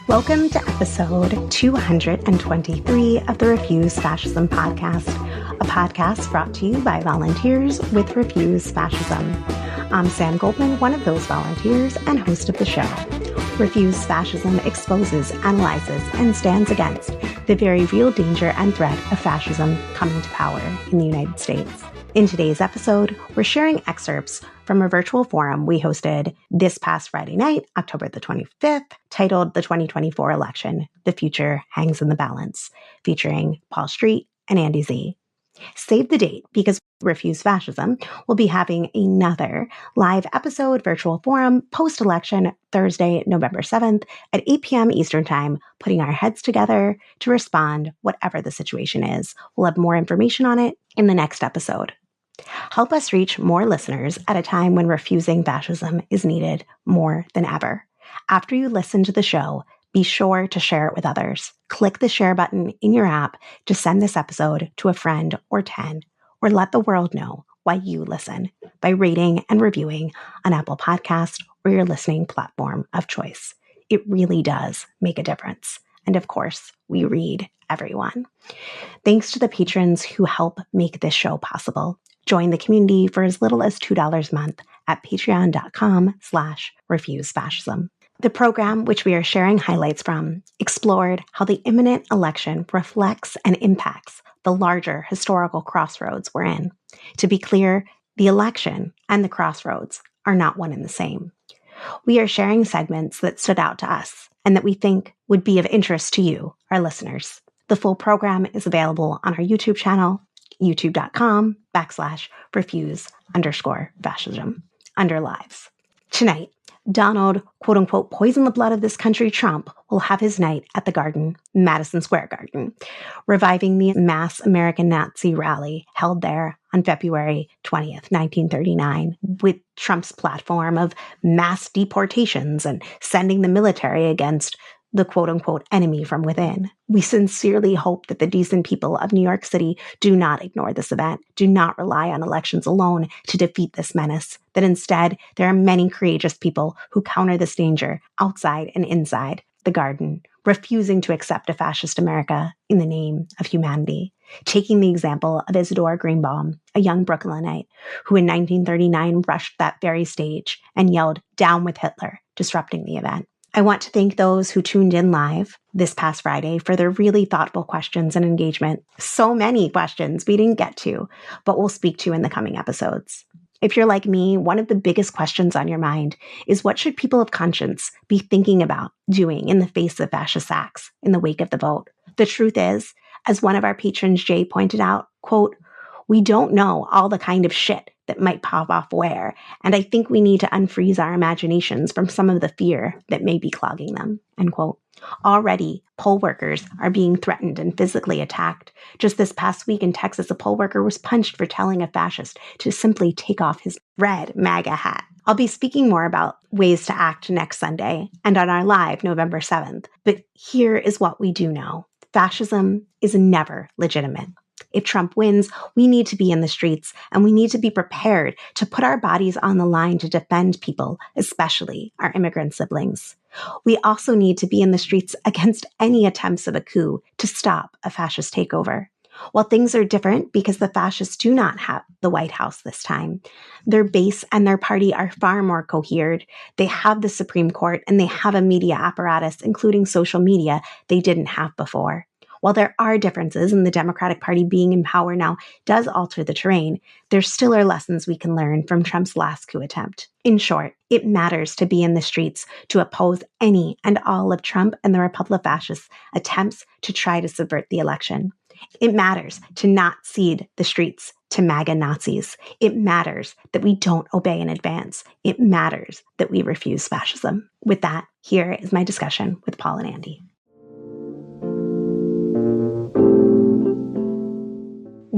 Welcome to episode 223 of the Refuse Fascism podcast, a podcast brought to you by volunteers with Refuse Fascism. I'm Sam Goldman, one of those volunteers and host of the show. Refuse Fascism exposes, analyzes, and stands against the very real danger and threat of fascism coming to power in the United States. In today's episode, we're sharing excerpts from a virtual forum we hosted this past Friday night, October the 25th, titled The 2024 Election, The Future Hangs in the Balance, featuring Paul Street and Andy Z. Save the date because Refuse Fascism will be having another live episode virtual forum post-election Thursday, November 7th at 8 p.m. Eastern Time, putting our heads together to respond whatever the situation is. We'll have more information on it in the next episode. Help us reach more listeners at a time when refusing fascism is needed more than ever. After you listen to the show, be sure to share it with others. Click the share button in your app to send this episode to a friend or 10, or let the world know why you listen by rating and reviewing on Apple Podcasts or your listening platform of choice. It really does make a difference. And of course, we read everyone. Thanks to the patrons who help make this show possible. Join the community for as little as $2 a month at patreon.com/refusefascism. The program, which we are sharing highlights from, explored how the imminent election reflects and impacts the larger historical crossroads we're in. To be clear, the election and the crossroads are not one and the same. We are sharing segments that stood out to us and that we think would be of interest to you, our listeners. The full program is available on our YouTube channel, youtube.com/refuse_fascism under lives. Tonight, Donald, quote unquote, poison the blood of this country Trump will have his night at the Garden, Madison Square Garden, reviving the mass American Nazi rally held there on February 20th, 1939, with Trump's platform of mass deportations and sending the military against the quote-unquote enemy from within. We sincerely hope that the decent people of New York City do not ignore this event, do not rely on elections alone to defeat this menace, that instead there are many courageous people who counter this danger outside and inside the Garden, refusing to accept a fascist America in the name of humanity. Taking the example of Isidore Greenbaum, a young Brooklynite who in 1939 rushed that very stage and yelled, "Down with Hitler," disrupting the event. I want to thank those who tuned in live this past Friday for their really thoughtful questions and engagement. So many questions we didn't get to, but we'll speak to in the coming episodes. If you're like me, one of the biggest questions on your mind is what should people of conscience be thinking about doing in the face of fascist acts in the wake of the vote? The truth is, as one of our patrons, Jay, pointed out, quote, "We don't know all the kind of shit that might pop off where, and I think we need to unfreeze our imaginations from some of the fear that may be clogging them," end quote. Already, poll workers are being threatened and physically attacked. Just this past week in Texas, a poll worker was punched for telling a fascist to simply take off his red MAGA hat. I'll be speaking more about ways to act next Sunday and on our live November 7th, but here is what we do know. Fascism is never legitimate. If Trump wins, we need to be in the streets and we need to be prepared to put our bodies on the line to defend people, especially our immigrant siblings. We also need to be in the streets against any attempts of a coup to stop a fascist takeover. While things are different because the fascists do not have the White House this time, their base and their party are far more cohered. They have the Supreme Court and they have a media apparatus, including social media, they didn't have before. While there are differences and the Democratic Party being in power now does alter the terrain, there still are lessons we can learn from Trump's last coup attempt. In short, it matters to be in the streets to oppose any and all of Trump and the Republic fascists' attempts to try to subvert the election. It matters to not cede the streets to MAGA Nazis. It matters that we don't obey in advance. It matters that we refuse fascism. With that, here is my discussion with Paul and Andy.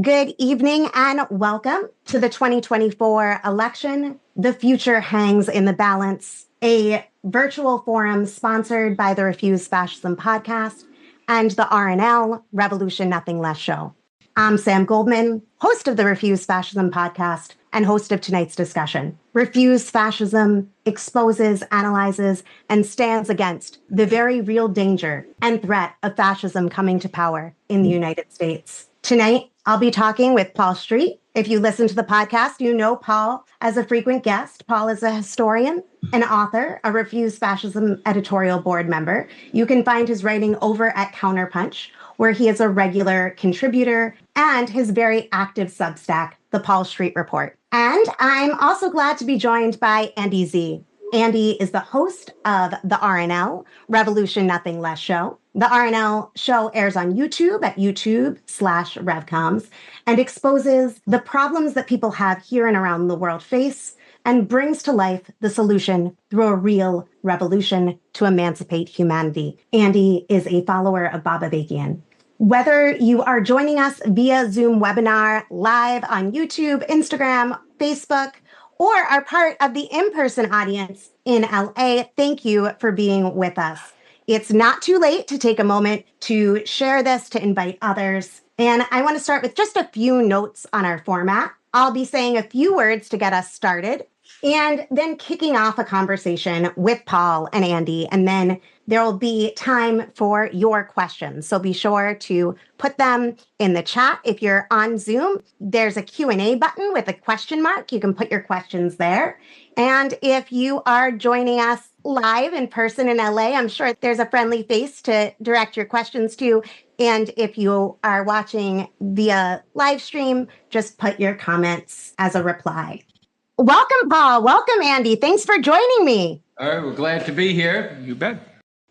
Good evening and welcome to the 2024 election. The future hangs in the balance, a virtual forum sponsored by the Refuse Fascism podcast and the RNL Revolution Nothing Less show. I'm Sam Goldman, host of the Refuse Fascism podcast and host of tonight's discussion. Refuse Fascism exposes, analyzes, and stands against the very real danger and threat of fascism coming to power in the United States. Tonight, I'll be talking with Paul Street. If you listen to the podcast, you know Paul as a frequent guest. Paul is a historian, an author, a Refuse Fascism editorial board member. You can find his writing over at Counterpunch, where he is a regular contributor, and his very active Substack, The Paul Street Report. And I'm also glad to be joined by Andy Z. Andy is the host of the RNL, Revolution Nothing Less show. The RNL show airs on YouTube at YouTube/RevComs and exposes the problems that people have here and around the world face and brings to life the solution through a real revolution to emancipate humanity. Andy is a follower of Baba Bakian. Whether you are joining us via Zoom webinar, live on YouTube, Instagram, Facebook, or are part of the in-person audience in LA, thank you for being with us. It's not too late to take a moment to share this, to invite others. And I want to start with just a few notes on our format. I'll be saying a few words to get us started and then kicking off a conversation with Paul and Andy. And then there will be time for your questions. So be sure to put them in the chat. If you're on Zoom, there's a Q&A button with a question mark. You can put your questions there. And if you are joining us live in person in LA, I'm sure there's a friendly face to direct your questions to. And if you are watching via live stream, just put your comments as a reply. Welcome, Paul. Welcome, Andy. Thanks for joining me. All right, we're glad to be here. You bet.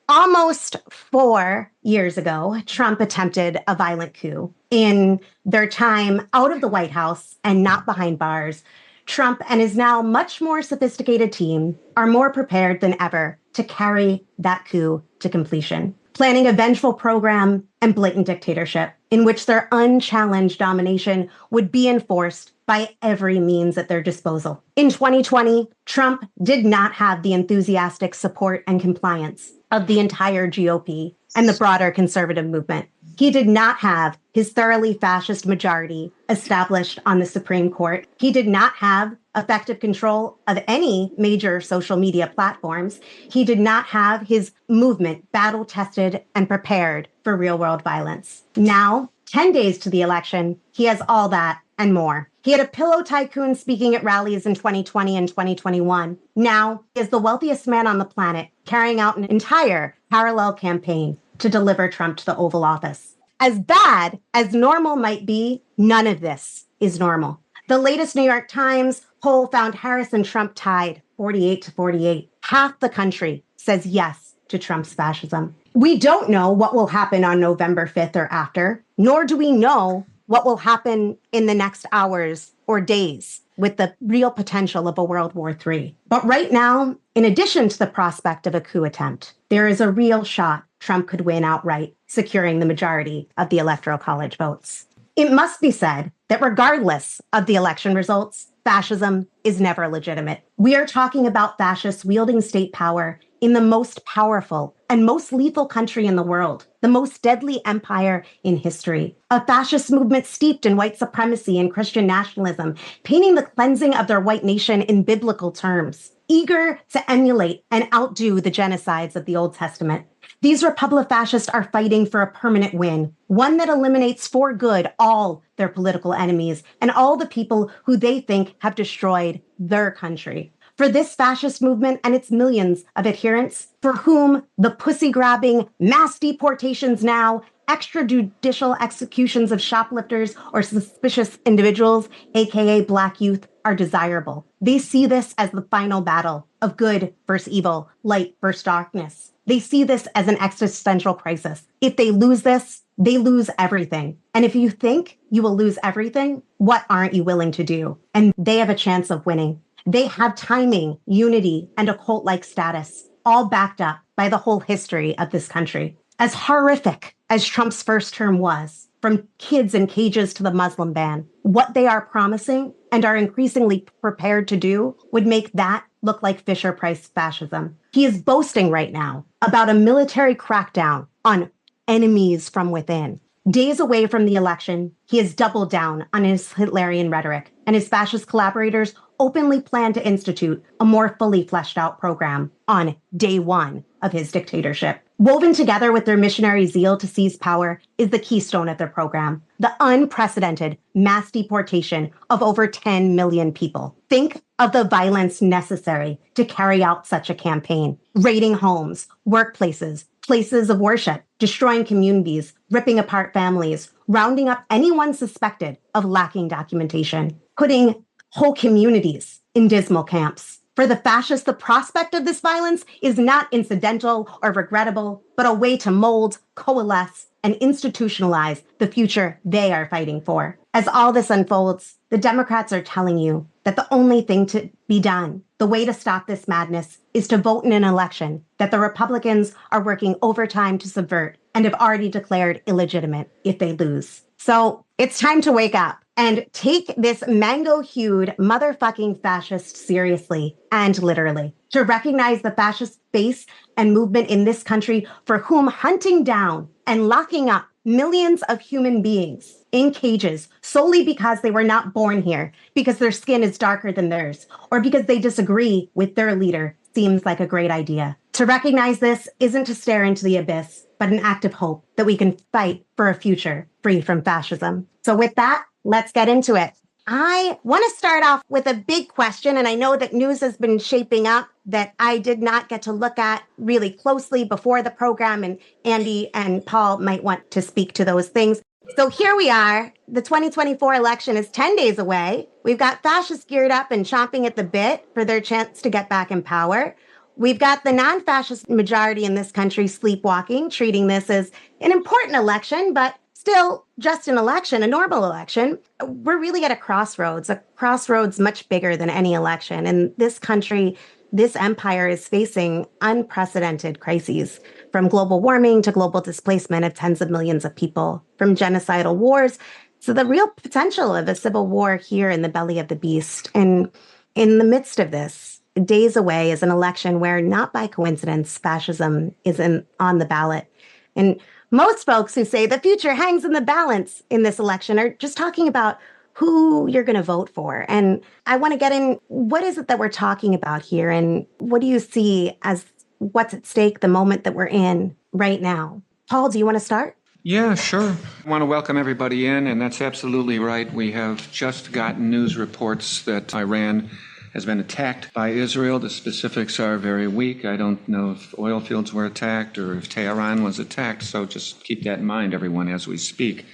Almost 4 years ago, Trump attempted a violent coup. In their time out of the White House and not behind bars, Trump and his now much more sophisticated team are more prepared than ever to carry that coup to completion, planning a vengeful program and blatant dictatorship in which their unchallenged domination would be enforced by every means at their disposal. In 2020, Trump did not have the enthusiastic support and compliance of the entire GOP and the broader conservative movement. He did not have his thoroughly fascist majority established on the Supreme Court. He did not have effective control of any major social media platforms. He did not have his movement battle-tested and prepared for real-world violence. Now, 10 days to the election, he has all that and more. He had a pillow tycoon speaking at rallies in 2020 and 2021. Now, he is the wealthiest man on the planet, carrying out an entire parallel campaign to deliver Trump to the Oval Office. As bad as normal might be, none of this is normal. The latest New York Times poll found Harris and Trump tied 48-48. Half the country says yes to Trump's fascism. We don't know what will happen on November 5th or after, nor do we know what will happen in the next hours or days with the real potential of a World War III. But right now, in addition to the prospect of a coup attempt, there is a real shot Trump could win outright, securing the majority of the Electoral College votes. It must be said that regardless of the election results, fascism is never legitimate. We are talking about fascists wielding state power in the most powerful and most lethal country in the world, the most deadly empire in history, a fascist movement steeped in white supremacy and Christian nationalism, painting the cleansing of their white nation in biblical terms, eager to emulate and outdo the genocides of the Old Testament. These Republic-fascists are fighting for a permanent win, one that eliminates for good all their political enemies and all the people who they think have destroyed their country. For this fascist movement and its millions of adherents, for whom the pussy-grabbing mass deportations now, extrajudicial executions of shoplifters or suspicious individuals, aka Black youth, are desirable. They see this as the final battle of good versus evil, light versus darkness. They see this as an existential crisis. If they lose this, they lose everything. And if you think you will lose everything, what aren't you willing to do? And they have a chance of winning. They have timing, unity, and a cult-like status, all backed up by the whole history of this country. As horrific as Trump's first term was, from kids in cages to the Muslim ban. What they are promising and are increasingly prepared to do would make that look like Fisher-Price fascism. He is boasting right now about a military crackdown on enemies from within. Days away from the election, he has doubled down on his Hitlerian rhetoric, and his fascist collaborators openly plan to institute a more fully fleshed out program on day one of his dictatorship. Woven together with their missionary zeal to seize power is the keystone of their program, the unprecedented mass deportation of over 10 million people. Think of the violence necessary to carry out such a campaign: raiding homes, workplaces, places of worship, destroying communities, ripping apart families, rounding up anyone suspected of lacking documentation, putting whole communities in dismal camps. For the fascists, the prospect of this violence is not incidental or regrettable, but a way to mold, coalesce, and institutionalize the future they are fighting for. As all this unfolds, the Democrats are telling you that the only thing to be done, the way to stop this madness, is to vote in an election that the Republicans are working overtime to subvert and have already declared illegitimate if they lose. So it's time to wake up and take this mango-hued motherfucking fascist seriously and literally, to recognize the fascist base and movement in this country for whom hunting down and locking up millions of human beings in cages solely because they were not born here, because their skin is darker than theirs, or because they disagree with their leader seems like a great idea. To recognize this isn't to stare into the abyss, but an act of hope that we can fight for a future free from fascism. So with that, let's get into it. I want to start off with a big question, and I know that news has been shaping up that I did not get to look at really closely before the program, and Andy and Paul might want to speak to those things. So here we are. The 2024 election is 10 days away. We've got fascists geared up and chomping at the bit for their chance to get back in power. We've got the non-fascist majority in this country sleepwalking, treating this as an important election, but still just an election, a normal election. We're really at a crossroads much bigger than any election. And this country, this empire is facing unprecedented crises, from global warming to global displacement of tens of millions of people, from genocidal wars to the real potential of a civil war here in the belly of the beast. And in the midst of this, days away is an election where, not by coincidence, fascism is on the ballot. And most folks who say the future hangs in the balance in this election are just talking about who you're going to vote for. And I want to get in, what is it that we're talking about here? And what do you see as what's at stake the moment that we're in right now? Paul, do you want to start? Yeah, sure. I want to welcome everybody in, and that's absolutely right. We have just gotten news reports that Iran has been attacked by Israel. The specifics are very weak. I don't know if oil fields were attacked or if Tehran was attacked, so just keep that in mind, everyone, as we speak.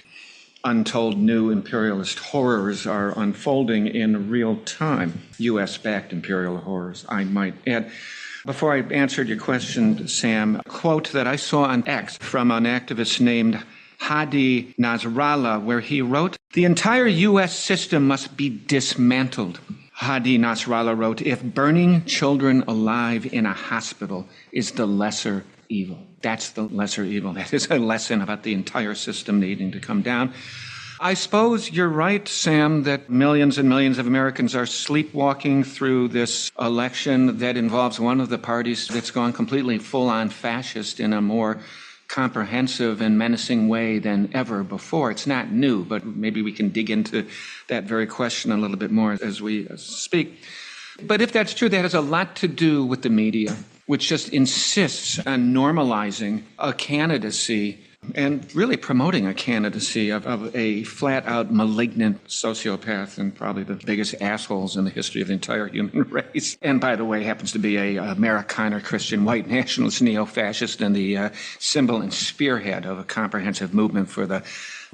Untold new imperialist horrors are unfolding in real time, U.S.-backed imperial horrors, I might add. Before I answered your question, Sam, a quote that I saw on X from an activist named Hadi Nasrallah, where he wrote, "The entire U.S. system must be dismantled." Hadi Nasrallah wrote, "If burning children alive in a hospital is the lesser evil, that's the lesser evil. That is a lesson about the entire system needing to come down." I suppose you're right, Sam, that millions and millions of Americans are sleepwalking through this election that involves one of the parties that's gone completely full-on fascist in a more comprehensive and menacing way than ever before. It's not new, but maybe we can dig into that very question a little bit more as we speak. But if that's true, that has a lot to do with the media, which just insists on normalizing a candidacy and really promoting a candidacy of a flat-out malignant sociopath and probably the biggest assholes in the history of the entire human race. And by the way, happens to be a Americana Christian white nationalist neo-fascist and the symbol and spearhead of a comprehensive movement for the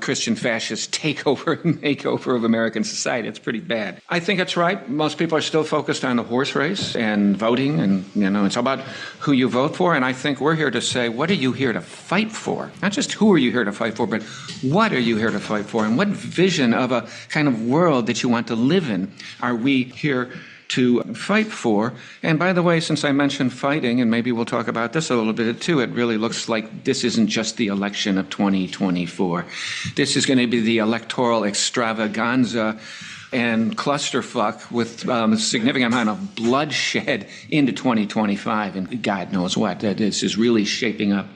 Christian fascist takeover and makeover of American society. It's pretty bad. I think it's right. Most people are still focused on the horse race and voting, and it's about who you vote for. And I think we're here to say, what are you here to fight for? Not just who are you here to fight for, but what are you here to fight for? And what vision of a kind of world that you want to live in are we here to fight for. And by the way, since I mentioned fighting, and maybe we'll talk about this a little bit too, it really looks like this isn't just the election of 2024. This is going to be the electoral extravaganza and clusterfuck with a significant amount of bloodshed into 2025, and God knows what. This is really shaping up.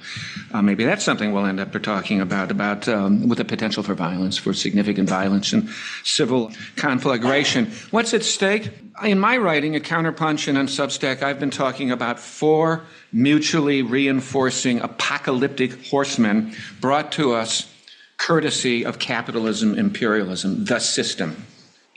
Maybe that's something we'll end up talking about with the potential for violence, for significant violence and civil conflagration. What's at stake? In my writing at Counterpunch and on Substack, I've been talking about 4 mutually reinforcing apocalyptic horsemen brought to us courtesy of capitalism, imperialism, the system.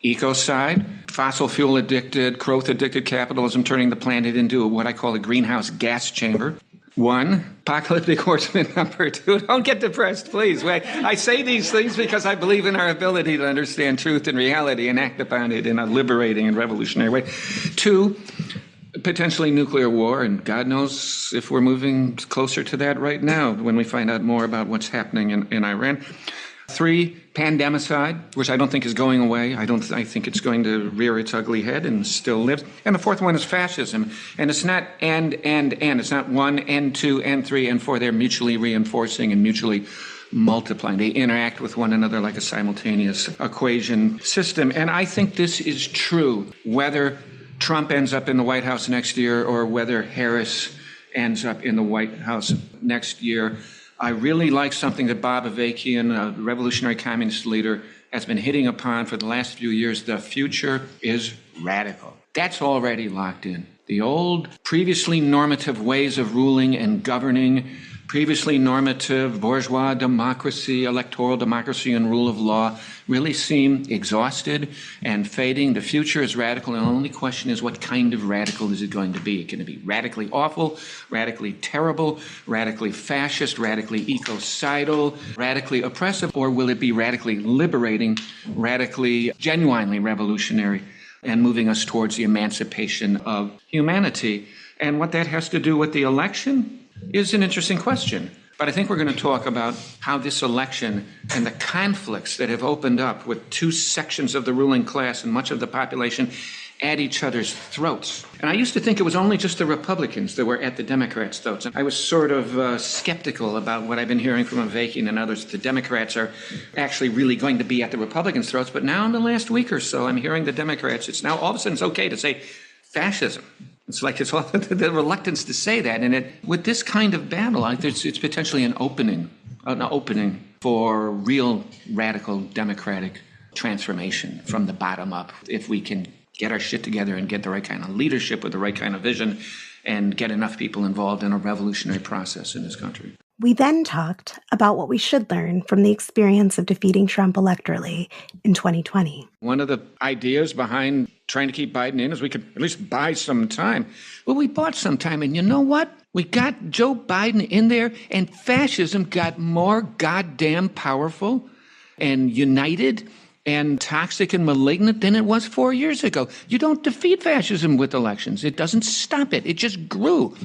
Ecocide, fossil fuel addicted, growth addicted capitalism turning the planet into what I call a greenhouse gas chamber. 1, apocalyptic horseman number 2. Don't get depressed, please. I say these things because I believe in our ability to understand truth and reality and act upon it in a liberating and revolutionary way. 2, potentially nuclear war, and God knows if we're moving closer to that right now when we find out more about what's happening in Iran. 3, pandemicide, which I don't think is going away. I think it's going to rear its ugly head and still lives. And the 4th one is fascism. And it's not and. It's not 1 and 2 and 3 and 4. They're mutually reinforcing and mutually multiplying. They interact with one another like a simultaneous equation system. And I think this is true whether Trump ends up in the White House next year or whether Harris ends up in the White House next year. I really like something that Bob Avakian, a revolutionary communist leader, has been hitting upon for the last few years. The future is radical. That's already locked in. The old, previously normative ways of ruling and governing, previously normative bourgeois democracy, electoral democracy, and rule of law really seem exhausted and fading. The future is radical, and the only question is what kind of radical is it going to be? Can it be radically awful, radically terrible, radically fascist, radically ecocidal, radically oppressive, or will it be radically liberating, radically, genuinely revolutionary, and moving us towards the emancipation of humanity? And what that has to do with the election is an interesting question. But I think we're going to talk about how this election and the conflicts that have opened up with 2 sections of the ruling class and much of the population at each other's throats. And I used to think it was only just the Republicans that were at the Democrats' throats. And I was sort of skeptical about what I've been hearing from Avakian and others. The Democrats are actually really going to be at the Republicans' throats. But now in the last week or so, I'm hearing the Democrats, it's now all of a sudden it's okay to say fascism. It's like it's all the reluctance to say that. And with this kind of battle, it's potentially an opening for real radical democratic transformation from the bottom up. If we can get our shit together and get the right kind of leadership with the right kind of vision and get enough people involved in a revolutionary process in this country. We then talked about what we should learn from the experience of defeating Trump electorally in 2020. One of the ideas behind trying to keep Biden in is we could at least buy some time. Well, we bought some time, and you know what? We got Joe Biden in there, and fascism got more goddamn powerful and united and toxic and malignant than it was 4 years ago. You don't defeat fascism with elections. It doesn't stop it. It just grew.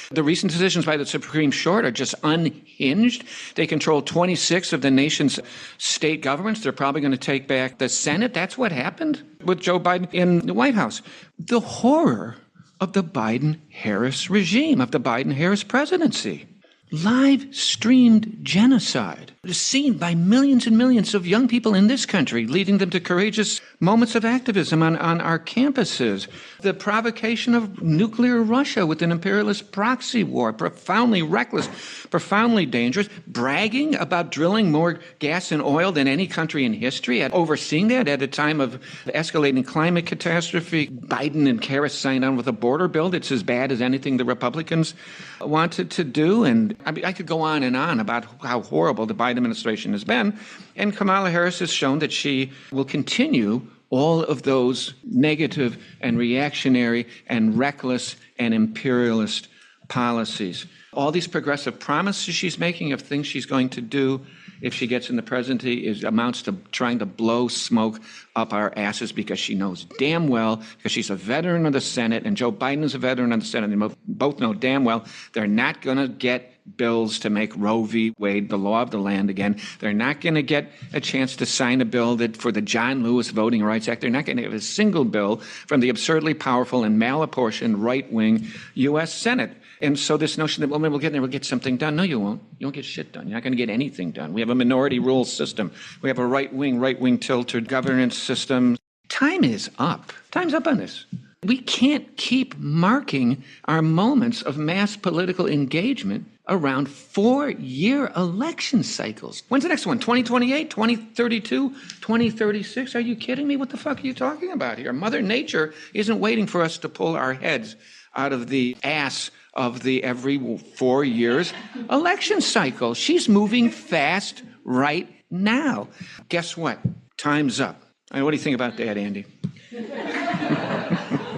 The recent decisions by the Supreme Court are just unhinged. They control 26 of the nation's state governments. They're probably going to take back the Senate. That's what happened with Joe Biden in the White House. The horror of the Biden-Harris regime, of the Biden-Harris presidency. Live streamed genocide seen by millions and millions of young people in this country, leading them to courageous moments of activism on our campuses. The provocation of nuclear Russia with an imperialist proxy war, profoundly reckless, profoundly dangerous, bragging about drilling more gas and oil than any country in history, and overseeing that at a time of escalating climate catastrophe. Biden and Harris signed on with a border bill that's as bad as anything the Republicans wanted to do. And I could go on and on about how horrible the Biden administration has been. And Kamala Harris has shown that she will continue all of those negative and reactionary and reckless and imperialist policies. All these progressive promises she's making of things she's going to do if she gets in the presidency amounts to trying to blow smoke up our asses because she knows damn well, because she's a veteran of the Senate and Joe Biden is a veteran of the Senate, and they both know damn well they're not going to get bills to make Roe v. Wade the law of the land again. They're not going to get a chance to sign a bill for the John Lewis Voting Rights Act. They're not going to have a single bill from the absurdly powerful and malapportioned right-wing U.S. Senate. And so this notion that, well, maybe we'll get there, we'll get something done. No, you won't. You won't get shit done. You're not going to get anything done. We have a minority rule system. We have a right-wing tilted governance system. Time is up. Time's up on this. We can't keep marking our moments of mass political engagement around 4-year election cycles. When's the next one? 2028, 2032, 2036? Are you kidding me? What the fuck are you talking about here? Mother Nature isn't waiting for us to pull our heads out of the ass of the every 4 years election cycle. She's moving fast right now. Guess what? Time's up. What do you think about that, Andy?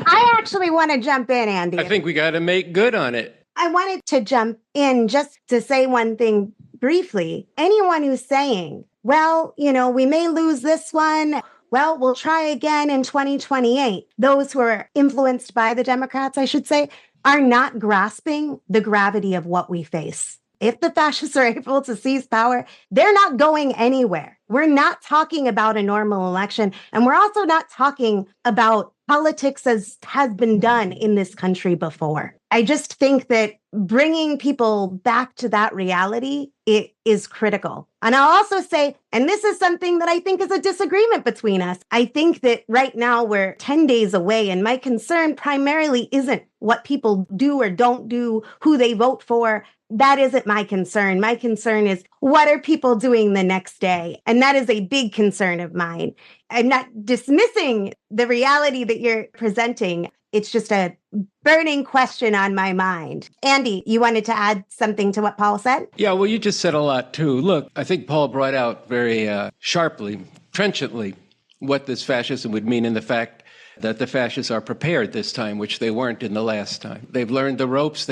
I actually want to jump in, Andy. I think we got to make good on it. I wanted to jump in just to say one thing briefly. Anyone who's saying, well, we may lose this one, well, we'll try again in 2028. Those who are influenced by the Democrats, I should say, are not grasping the gravity of what we face. If the fascists are able to seize power, they're not going anywhere. We're not talking about a normal election. And we're also not talking about politics as has been done in this country before. I just think that bringing people back to that reality, it is critical. And I'll also say, and this is something that I think is a disagreement between us. I think that right now we're 10 days away, and my concern primarily isn't what people do or don't do, who they vote for. That isn't my concern. My concern is, what are people doing the next day? And that is a big concern of mine. I'm not dismissing the reality that you're presenting. It's just a burning question on my mind. Andy, you wanted to add something to what Paul said? Yeah, well, you just said a lot, too. Look, I think Paul brought out very sharply, trenchantly, what this fascism would mean, in the fact that the fascists are prepared this time, which they weren't in the last time. They've learned the ropes.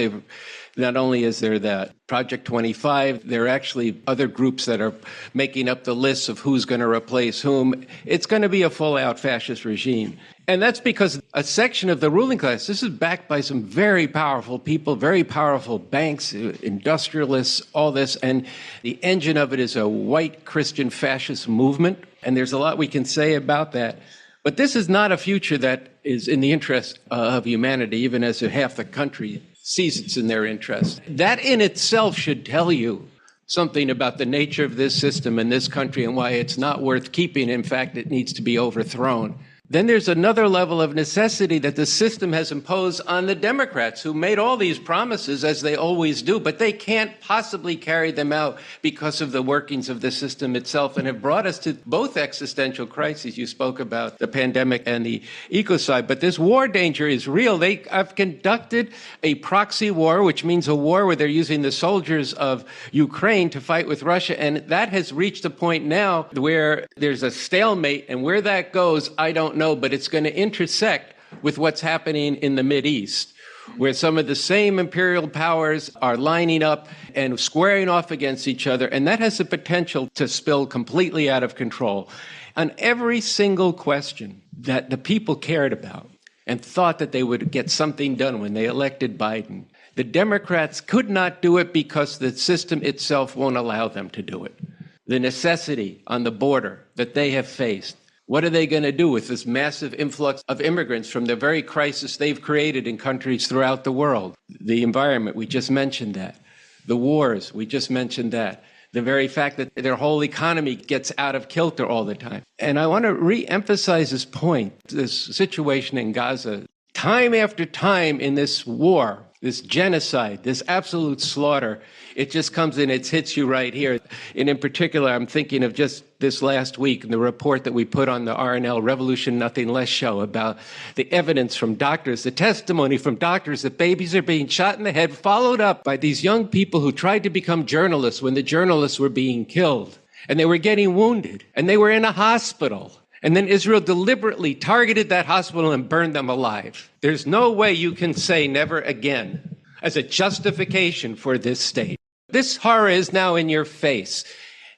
Not only is there that Project 25, there are actually other groups that are making up the lists of who's going to replace whom. It's going to be a full-out fascist regime. And that's because a section of the ruling class, this is backed by some very powerful people, very powerful banks, industrialists, all this. And the engine of it is a white Christian fascist movement. And there's a lot we can say about that. But this is not a future that is in the interest of humanity, even as half the country sees it's in their interest. That in itself should tell you something about the nature of this system and this country and why it's not worth keeping. In fact, it needs to be overthrown. Then there's another level of necessity that the system has imposed on the Democrats, who made all these promises, as they always do, but they can't possibly carry them out because of the workings of the system itself, and have brought us to both existential crises. You spoke about the pandemic and the ecocide, but this war danger is real. They have conducted a proxy war, which means a war where they're using the soldiers of Ukraine to fight with Russia, and that has reached a point now where there's a stalemate, and where that goes, I don't know, but it's going to intersect with what's happening in the Mideast, where some of the same imperial powers are lining up and squaring off against each other, and that has the potential to spill completely out of control. On every single question that the people cared about and thought that they would get something done when they elected Biden, the Democrats could not do it because the system itself won't allow them to do it. The necessity on the border that they have faced. What are they going to do with this massive influx of immigrants from the very crisis they've created in countries throughout the world? The environment, we just mentioned that. The wars, we just mentioned that. The very fact that their whole economy gets out of kilter all the time. And I want to re-emphasize this point, this situation in Gaza. Time after time in this war, this genocide, this absolute slaughter, it just comes in, it hits you right here. And in particular, I'm thinking of just this last week, and the report that we put on the RNL Revolution Nothing Less show about the evidence from doctors, the testimony from doctors that babies are being shot in the head, followed up by these young people who tried to become journalists when the journalists were being killed, and they were getting wounded, and they were in a hospital. And then Israel deliberately targeted that hospital and burned them alive. There's no way you can say never again as a justification for this state. This horror is now in your face.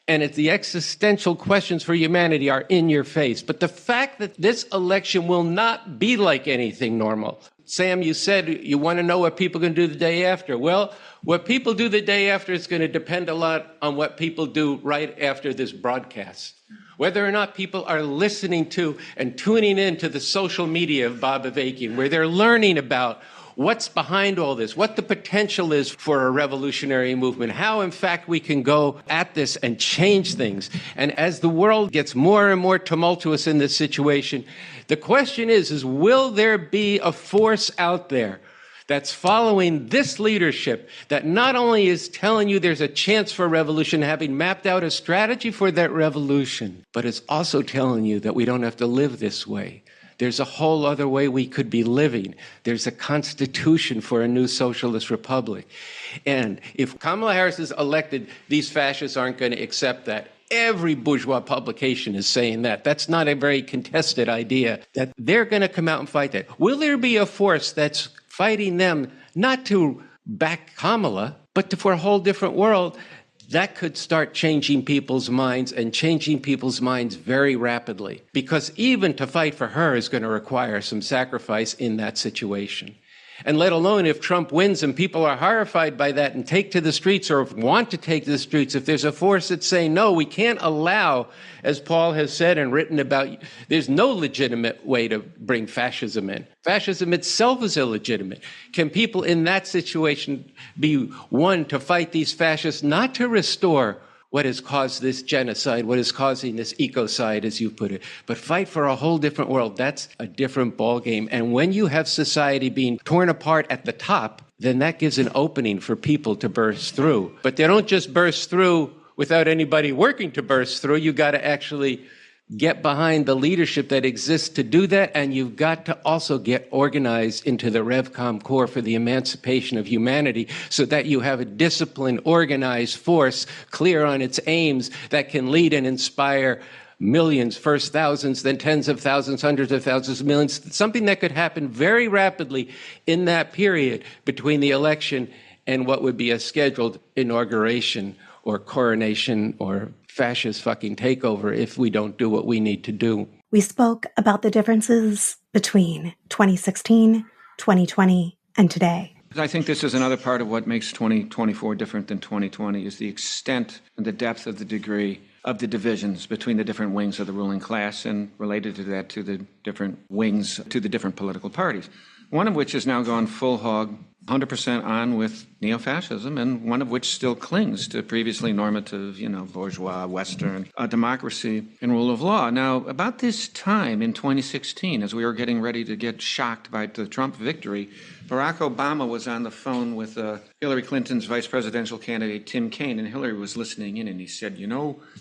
And the existential questions for humanity are in your face. But the fact that this election will not be like anything normal. Sam, you said you want to know what people are going to do the day after. Well, what people do the day after is going to depend a lot on what people do right after this broadcast. Whether or not people are listening to and tuning in to the social media of Bob Avakian, where they're learning about what's behind all this, what the potential is for a revolutionary movement, how, in fact, we can go at this and change things. And as the world gets more and more tumultuous in this situation, the question is will there be a force out there that's following this leadership that not only is telling you there's a chance for revolution, having mapped out a strategy for that revolution, but is also telling you that we don't have to live this way. There's a whole other way we could be living. There's a constitution for a new socialist republic. And if Kamala Harris is elected, these fascists aren't going to accept that. Every bourgeois publication is saying that. That's not a very contested idea, that they're going to come out and fight that. Will there be a force that's fighting them not to back Kamala, but for a whole different world? That could start changing people's minds and changing people's minds very rapidly, because even to fight for her is going to require some sacrifice in that situation. And let alone if Trump wins and people are horrified by that and take to the streets or want to take to the streets, if there's a force that's saying, no, we can't allow, as Paul has said and written about, there's no legitimate way to bring fascism in. Fascism itself is illegitimate. Can people in that situation be one to fight these fascists, not to restore what has caused this genocide, what is causing this ecocide, as you put it, but fight for a whole different world? That's a different ballgame. And when you have society being torn apart at the top, then that gives an opening for people to burst through. But they don't just burst through without anybody working to burst through. You got to actually get behind the leadership that exists to do that, and you've got to also get organized into the Revcom Corps for the emancipation of humanity so that you have a disciplined, organized force, clear on its aims, that can lead and inspire millions, first thousands, then tens of thousands, hundreds of thousands, millions, something that could happen very rapidly in that period between the election and what would be a scheduled inauguration or coronation or fascist fucking takeover if we don't do what we need to do. We spoke about the differences between 2016, 2020, and today. I think this is another part of what makes 2024 different than 2020 is the extent and the depth of the degree of the divisions between the different wings of the ruling class, and related to that, to the different wings, to the different political parties. One of which has now gone full hog, 100% on with neo-fascism, and one of which still clings to previously normative, bourgeois, Western democracy and rule of law. Now, about this time in 2016, as we were getting ready to get shocked by the Trump victory, Barack Obama was on the phone with Hillary Clinton's vice presidential candidate, Tim Kaine, and Hillary was listening in, and he said,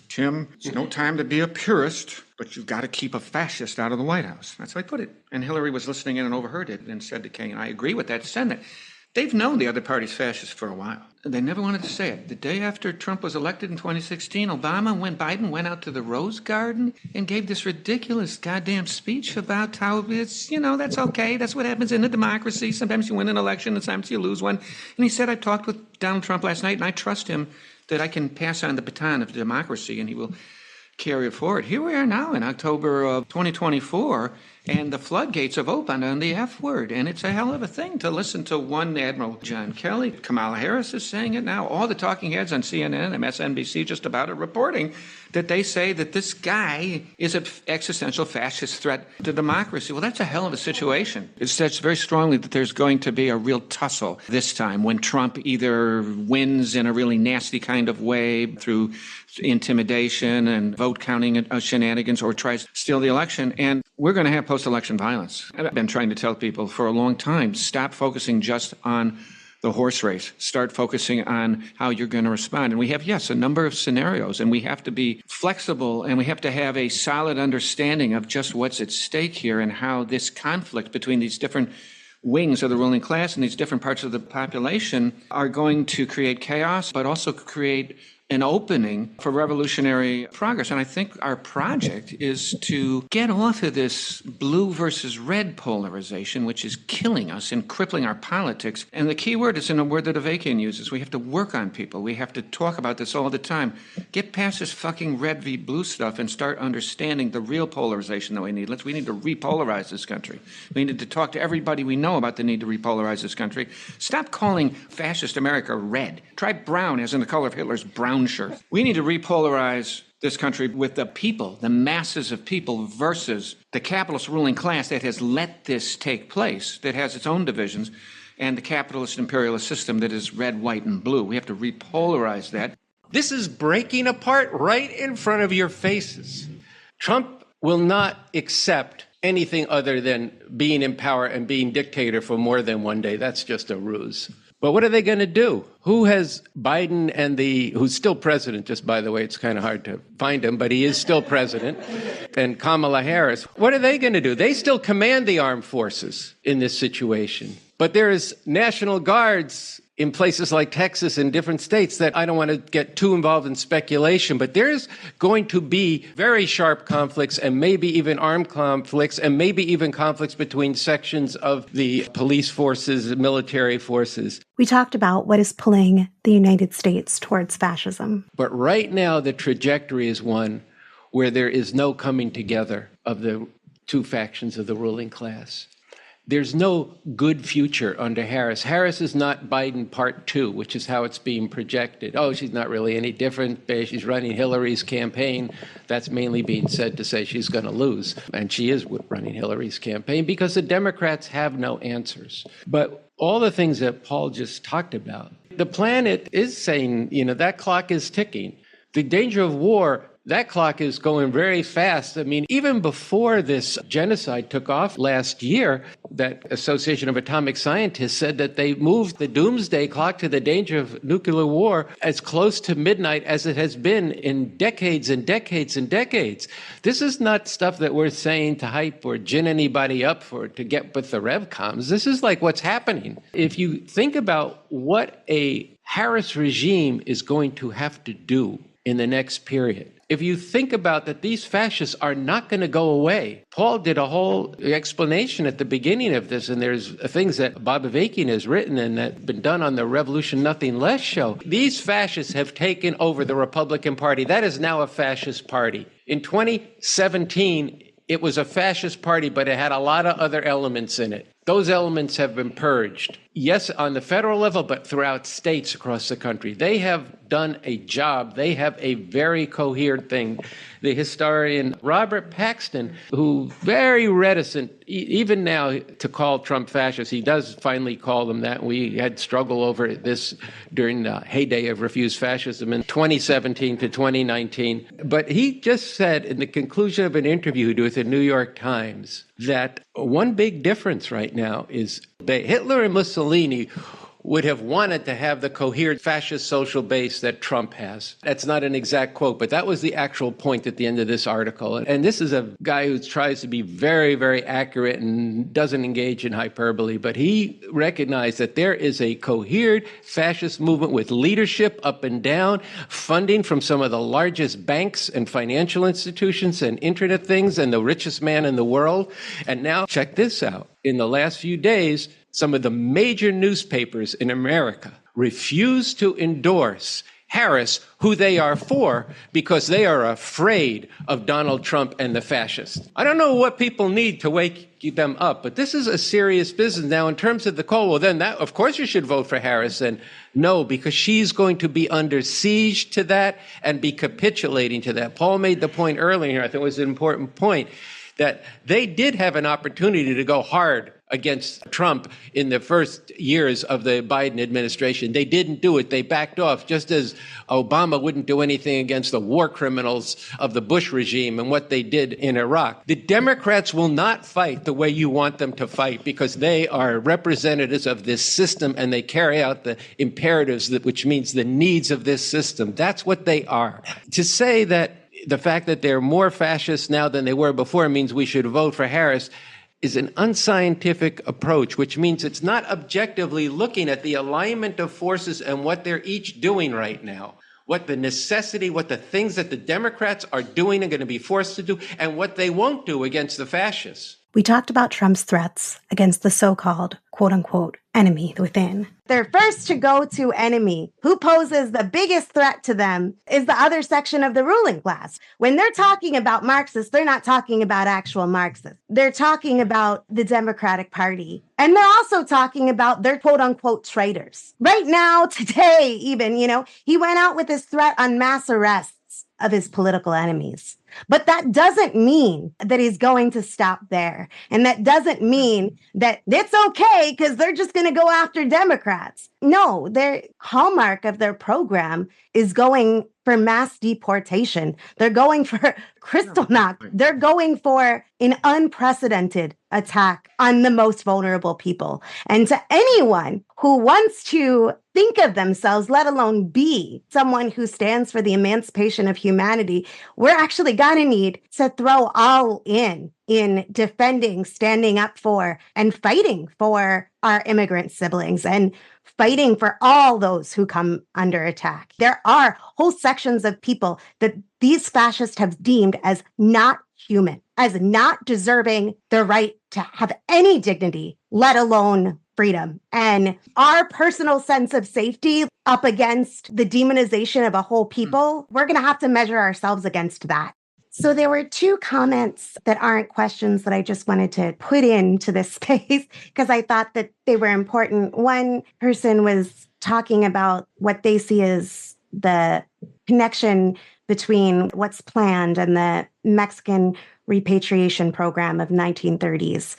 Tim, it's no time to be a purist, but you've got to keep a fascist out of the White House. That's how he put it. And Hillary was listening in and overheard it and said to Kaine, I agree with that, send it. They've known the other party's fascist for a while. They never wanted to say it. The day after Trump was elected in 2016, Biden went out to the Rose Garden and gave this ridiculous goddamn speech about how it's, that's okay. That's what happens in a democracy. Sometimes you win an election and sometimes you lose one. And he said, I talked with Donald Trump last night and I trust him that I can pass on the baton of democracy and he will carry it forward. Here we are now in October of 2024, and the floodgates have opened on the F word. And it's a hell of a thing to listen to one Admiral John Kelly. Kamala Harris is saying it now. All the talking heads on CNN and MSNBC just about it reporting that they say that this guy is an existential fascist threat to democracy. Well, that's a hell of a situation. It says very strongly that there's going to be a real tussle this time when Trump either wins in a really nasty kind of way through intimidation and vote counting shenanigans or tries to steal the election. And we're going to have post-election violence. I've been trying to tell people for a long time, stop focusing just on the horse race. Start focusing on how you're going to respond. And we have, yes, a number of scenarios, and we have to be flexible, and we have to have a solid understanding of just what's at stake here and how this conflict between these different wings of the ruling class and these different parts of the population are going to create chaos, but also create an opening for revolutionary progress. And I think our project is to get off of this blue versus red polarization, which is killing us and crippling our politics. And the key word is in a word that Avakian uses. We have to work on people. We have to talk about this all the time. Get past this fucking red v blue stuff and start understanding the real polarization that we need. We need to repolarize this country. We need to talk to everybody we know about the need to repolarize this country. Stop calling fascist America red. Try brown as in the color of Hitler's brown shirt. We need to repolarize this country with the people, the masses of people, versus the capitalist ruling class that has let this take place, that has its own divisions, and the capitalist imperialist system that is red, white, and blue. We have to repolarize that. This is breaking apart right in front of your faces. Trump will not accept anything other than being in power and being dictator for more than one day. That's just a ruse. But what are they going to do? Who has Biden and who's still president, just by the way, it's kind of hard to find him, but he is still president, and Kamala Harris. What are they going to do? They still command the armed forces in this situation. But there's National Guards in places like Texas and different states that I don't want to get too involved in speculation, but there's going to be very sharp conflicts and maybe even armed conflicts and maybe even conflicts between sections of the police forces, military forces. We talked about what is pulling the United States towards fascism. But right now, the trajectory is one where there is no coming together of the two factions of the ruling class. There's no good future under Harris. Harris is not Biden part 2, which is how it's being projected. Oh, she's not really any different. She's running Hillary's campaign. That's mainly being said to say she's going to lose. And she is running Hillary's campaign because the Democrats have no answers. But all the things that Paul just talked about, the planet is saying, that clock is ticking. The danger of war, that clock is going very fast. I mean, even before this genocide took off last year, that Association of Atomic Scientists said that they moved the doomsday clock to the danger of nuclear war as close to midnight as it has been in decades and decades and decades. This is not stuff that we're saying to hype or gin anybody up to get with the revcoms. This is like what's happening. If you think about what a Harris regime is going to have to do in the next period, if you think about that these fascists are not going to go away. Paul did a whole explanation at the beginning of this, and there's things that Bob Avakian has written and that have been done on the Revolution Nothing Less show. These fascists have taken over the Republican Party. That is now a fascist party. In 2017, it was a fascist party, but it had a lot of other elements in it. Those elements have been purged. Yes, on the federal level, but throughout states across the country. They have done a job. They have a very coherent thing. The historian Robert Paxton, who very reticent, even now, to call Trump fascist, he does finally call them that. We had struggle over this during the heyday of refused fascism in 2017 to 2019. But he just said in the conclusion of an interview with the New York Times that one big difference right now is that Hitler and Mussolini would have wanted to have the coherent fascist social base that Trump has. That's not an exact quote, but that was the actual point at the end of this article. And this is a guy who tries to be very, very accurate and doesn't engage in hyperbole, but he recognized that there is a coherent fascist movement with leadership up and down, funding from some of the largest banks and financial institutions and internet things and the richest man in the world. And now check this out. In the last few days, some of the major newspapers in America refuse to endorse Harris, who they are for, because they are afraid of Donald Trump and the fascists. I don't know what people need to wake them up, but this is a serious business. Now, in terms of the call, well, then that, of course you should vote for Harris. And no, because she's going to be under siege to that and be capitulating to that. Paul made the point earlier, I think it was an important point, that they did have an opportunity to go hard against Trump in the first years of the Biden administration. They didn't do it. They backed off, just as Obama wouldn't do anything against the war criminals of the Bush regime and what they did in Iraq. The Democrats will not fight the way you want them to fight because they are representatives of this system and they carry out the imperatives, which means the needs of this system. That's what they are. To say that the fact that they're more fascist now than they were before means we should vote for Harris is an unscientific approach, which means it's not objectively looking at the alignment of forces and what they're each doing right now. what the necessity, what the things that the Democrats are doing and going to be forced to do, and what they won't do against the fascists. We talked about Trump's threats against the so-called, quote-unquote, enemy within. Their first to go to enemy, who poses the biggest threat to them, is the other section of the ruling class. When they're talking about Marxists, they're not talking about actual Marxists. They're talking about the Democratic Party. And they're also talking about their quote-unquote traitors. Right now, today, even, he went out with his threat on mass arrests of his political enemies. But that doesn't mean that he's going to stop there. And that doesn't mean that it's okay because they're just going to go after Democrats. No, their hallmark of their program is going for mass deportation. They're going for Kristallnacht. They're going for an unprecedented attack on the most vulnerable people. And to anyone who wants to think of themselves, let alone be someone who stands for the emancipation of humanity, we're actually going to need to throw all in defending, standing up for, and fighting for our immigrant siblings and fighting for all those who come under attack. There are whole sections of people that these fascists have deemed as not human, as not deserving the right to have any dignity, let alone freedom. And our personal sense of safety up against the demonization of a whole people, we're going to have to measure ourselves against that. So there were two comments that aren't questions that I just wanted to put into this space because I thought that they were important. One person was talking about what they see as the connection between what's planned and the Mexican repatriation program of 1930s,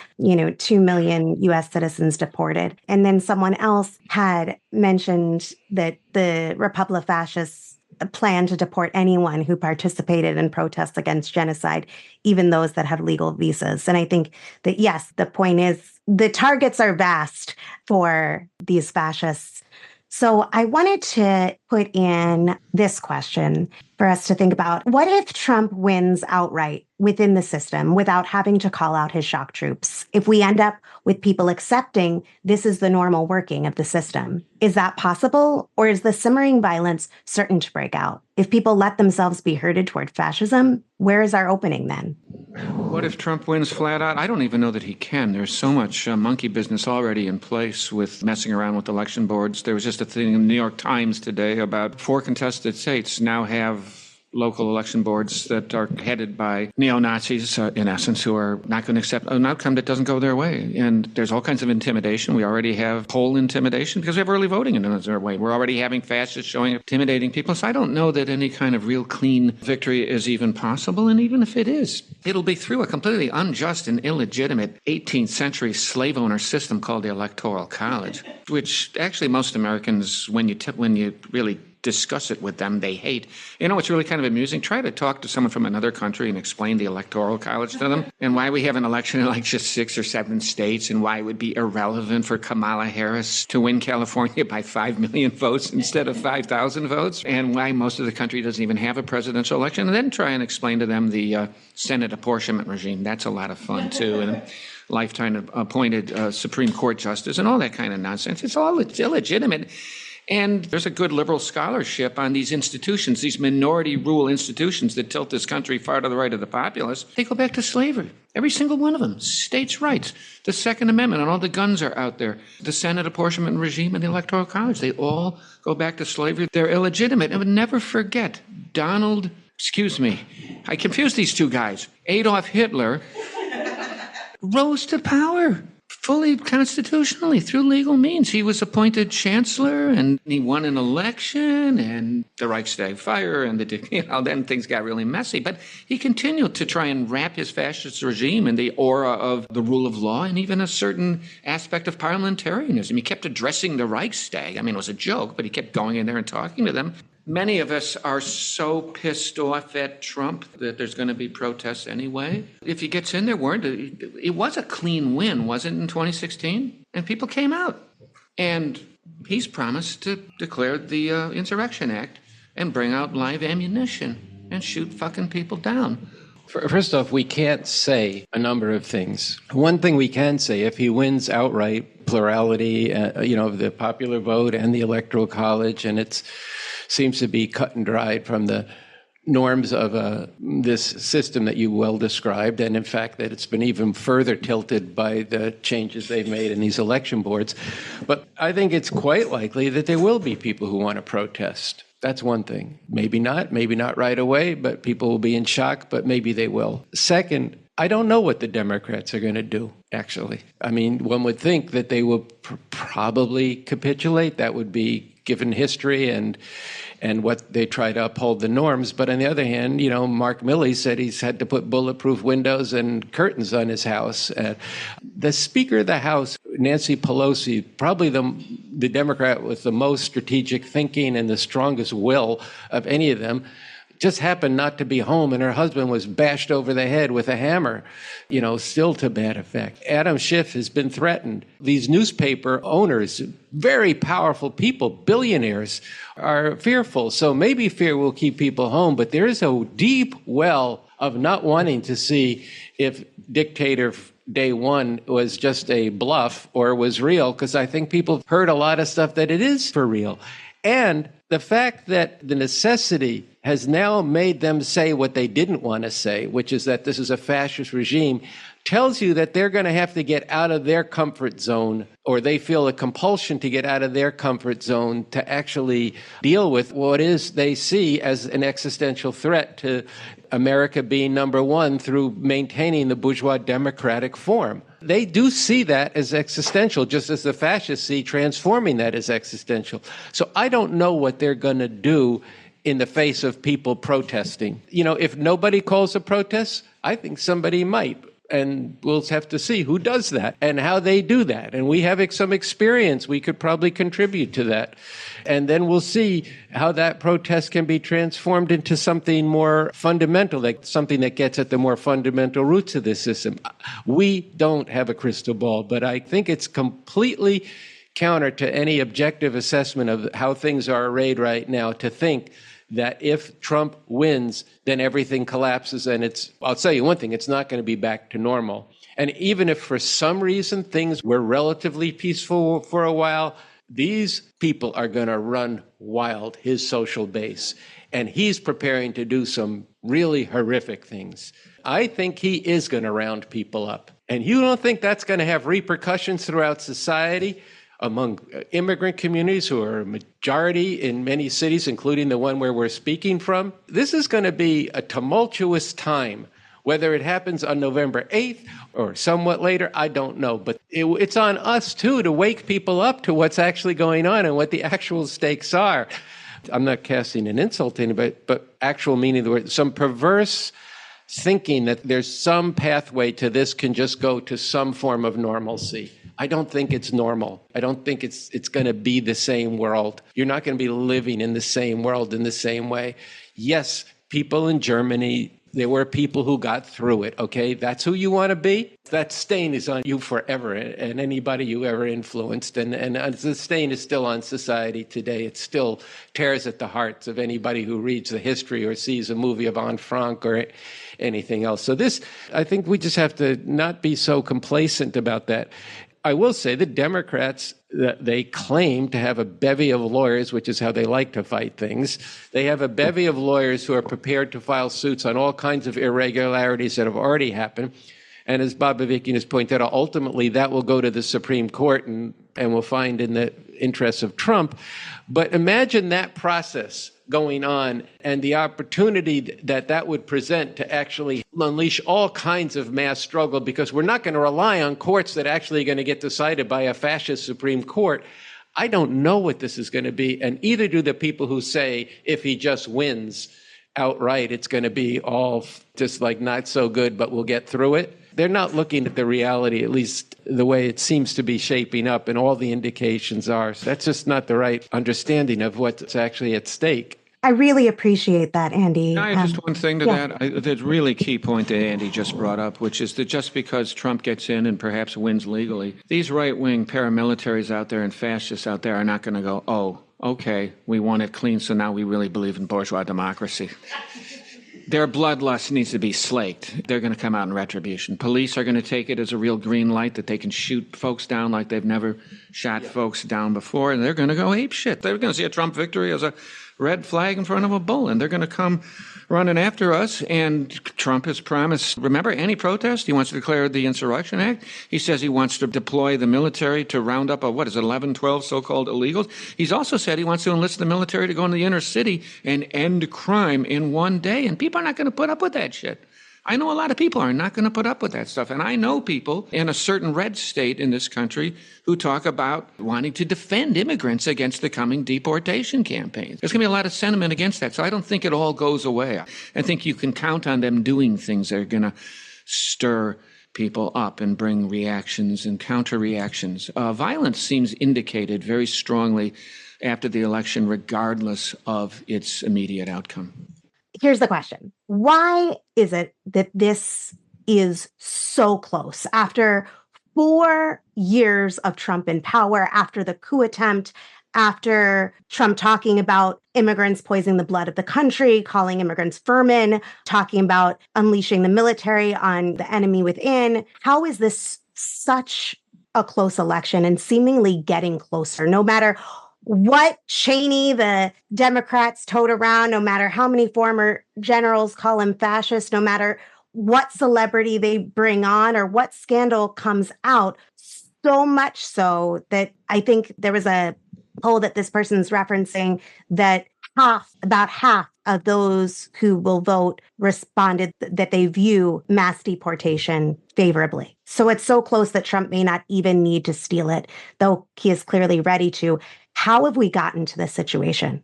2 million US citizens deported. And then someone else had mentioned that the Republic fascists plan to deport anyone who participated in protests against genocide, even those that have legal visas. And I think that, yes, the point is the targets are vast for these fascists. So I wanted to put in this question for us to think about. What if Trump wins outright within the system without having to call out his shock troops? If we end up with people accepting this is the normal working of the system, is that possible? Or is the simmering violence certain to break out? If people let themselves be herded toward fascism, where is our opening then? What if Trump wins flat out? I don't even know that he can. There's so much monkey business already in place with messing around with election boards. There was just a thing in the New York Times today about 4 contested states now have local election boards that are headed by neo-Nazis, in essence, who are not going to accept an outcome that doesn't go their way. And there's all kinds of intimidation. We already have poll intimidation because we have early voting in another way. We're already having fascists showing up, intimidating people. So I don't know that any kind of real clean victory is even possible. And even if it is, it'll be through a completely unjust and illegitimate 18th century slave owner system called the Electoral College, which actually most Americans, when you really discuss it with them, they hate. It's really kind of amusing. Try to talk to someone from another country and explain the Electoral College to them and why we have an election in like just 6 or 7 states and why it would be irrelevant for Kamala Harris to win California by 5 million votes instead of 5,000 votes, and why most of the country doesn't even have a presidential election. And then try and explain to them the Senate apportionment regime. That's a lot of fun, too. And lifetime appointed Supreme Court justice and all that kind of nonsense. It's illegitimate. And there's a good liberal scholarship on these institutions, these minority rule institutions that tilt this country far to the right of the populace. They go back to slavery. Every single one of them. States' rights, the Second Amendment, and all the guns are out there. The Senate apportionment regime and the Electoral College, they all go back to slavery. They're illegitimate. And never forget, I confused these two guys. Adolf Hitler rose to power fully constitutionally through legal means. He was appointed chancellor and he won an election and the Reichstag fire and then things got really messy. But he continued to try and wrap his fascist regime in the aura of the rule of law and even a certain aspect of parliamentarianism. He kept addressing the Reichstag. It was a joke, but he kept going in there and talking to them. Many of us are so pissed off at Trump that there's going to be protests anyway. If he gets in there, it was a clean win, wasn't it, in 2016? And people came out. And he's promised to declare the Insurrection Act and bring out live ammunition and shoot fucking people down. First off, we can't say a number of things. One thing we can say, if he wins outright, plurality, of the popular vote and the Electoral College, and it's seems to be cut and dried from the norms of this system that you well described, and in fact that it's been even further tilted by the changes they've made in these election boards. But I think it's quite likely that there will be people who want to protest. That's one thing. Maybe not right away, but people will be in shock, but maybe they will. Second, I don't know what the Democrats are going to do, actually. I mean, one would think that they will probably capitulate. That would be given history and what they try to uphold the norms. But on the other hand, Mark Milley said he's had to put bulletproof windows and curtains on his house. The Speaker of the House, Nancy Pelosi, probably the Democrat with the most strategic thinking and the strongest will of any of them, just happened not to be home, and her husband was bashed over the head with a hammer, still to bad effect. Adam Schiff has been threatened. These newspaper owners, very powerful people, billionaires, are fearful. So maybe fear will keep people home, but there is a deep well of not wanting to see if dictator day one was just a bluff or was real, because I think people have heard a lot of stuff that it is for real. And the fact that the necessity has now made them say what they didn't want to say, which is that this is a fascist regime, tells you that they're going to have to get out of their comfort zone, or they feel a compulsion to get out of their comfort zone to actually deal with what is they see as an existential threat to America being number one through maintaining the bourgeois democratic form. They do see that as existential, just as the fascists see transforming that as existential. So I don't know what they're going to do in the face of people protesting. If nobody calls a protest, I think somebody might. And we'll have to see who does that and how they do that. And we have some experience. We could probably contribute to that. And then we'll see how that protest can be transformed into something more fundamental, like something that gets at the more fundamental roots of this system. We don't have a crystal ball, but I think it's completely counter to any objective assessment of how things are arrayed right now to think that if Trump wins, then everything collapses. And I'll tell you one thing, it's not going to be back to normal. And even if for some reason things were relatively peaceful for a while, these people are going to run wild, his social base. And he's preparing to do some really horrific things. I think he is going to round people up. And you don't think that's going to have repercussions throughout society? Among immigrant communities who are a majority in many cities, including the one where we're speaking from. This is going to be a tumultuous time. Whether it happens on November 8th or somewhat later, I don't know. But it's on us, too, to wake people up to what's actually going on and what the actual stakes are. I'm not casting an insult to anybody, but actual meaning of the word, some perverse thinking that there's some pathway to this can just go to some form of normalcy. I don't think it's normal. I don't think it's going to be the same world. You're not going to be living in the same world in the same way. Yes, people in Germany, there were people who got through it, okay? That's who you want to be. That stain is on you forever and anybody you ever influenced. And the stain is still on society today. It still tears at the hearts of anybody who reads the history or sees a movie of Anne Frank or anything else. So I think we just have to not be so complacent about that. I will say the Democrats, they claim to have a bevy of lawyers, which is how they like to fight things. They have a bevy of lawyers who are prepared to file suits on all kinds of irregularities that have already happened. And as Bob Bavikian has pointed out, ultimately that will go to the Supreme Court and we'll find in the interests of Trump. But imagine that process going on and the opportunity that would present to actually unleash all kinds of mass struggle, because we're not going to rely on courts that actually are going to get decided by a fascist Supreme Court. I don't know what this is going to be, and either do the people who say if he just wins outright, it's going to be all just like not so good, but we'll get through it. They're not looking at the reality, at least the way it seems to be shaping up, and all the indications are. So that's just not the right understanding of what's actually at stake. I really appreciate that, Andy. Can I add just one thing to that? The really key point that Andy just brought up, which is that just because Trump gets in and perhaps wins legally, these right-wing paramilitaries out there and fascists out there are not going to go, oh, okay, we won it clean, so now we really believe in bourgeois democracy. Their bloodlust needs to be slaked. They're going to come out in retribution. Police are going to take it as a real green light that they can shoot folks down like they've never shot folks down before, and they're going to go ape shit. They're going to see a Trump victory as a red flag in front of a bull, and they're going to come running after us. And Trump has promised, remember, any protest, he wants to declare the Insurrection Act. He says he wants to deploy the military to round up, 11, 12 so-called illegals. He's also said he wants to enlist the military to go in the inner city and end crime in one day. And people are not going to put up with that shit. I know a lot of people are not going to put up with that stuff. And I know people in a certain red state in this country who talk about wanting to defend immigrants against the coming deportation campaigns. There's going to be a lot of sentiment against that. So I don't think it all goes away. I think you can count on them doing things that are going to stir people up and bring reactions and counter reactions. Violence seems indicated very strongly after the election, regardless of its immediate outcome. Here's the question. Why is it that this is so close? After 4 years of Trump in power, after the coup attempt, after Trump talking about immigrants poisoning the blood of the country, calling immigrants vermin, talking about unleashing the military on the enemy within, how is this such a close election and seemingly getting closer, no matter what Cheney, the Democrats, tote around, no matter how many former generals call him fascist, no matter what celebrity they bring on or what scandal comes out, so much so that I think there was a poll that this person's referencing that about half of those who will vote responded that they view mass deportation favorably. So it's so close that Trump may not even need to steal it, though he is clearly ready to. How have we gotten to this situation?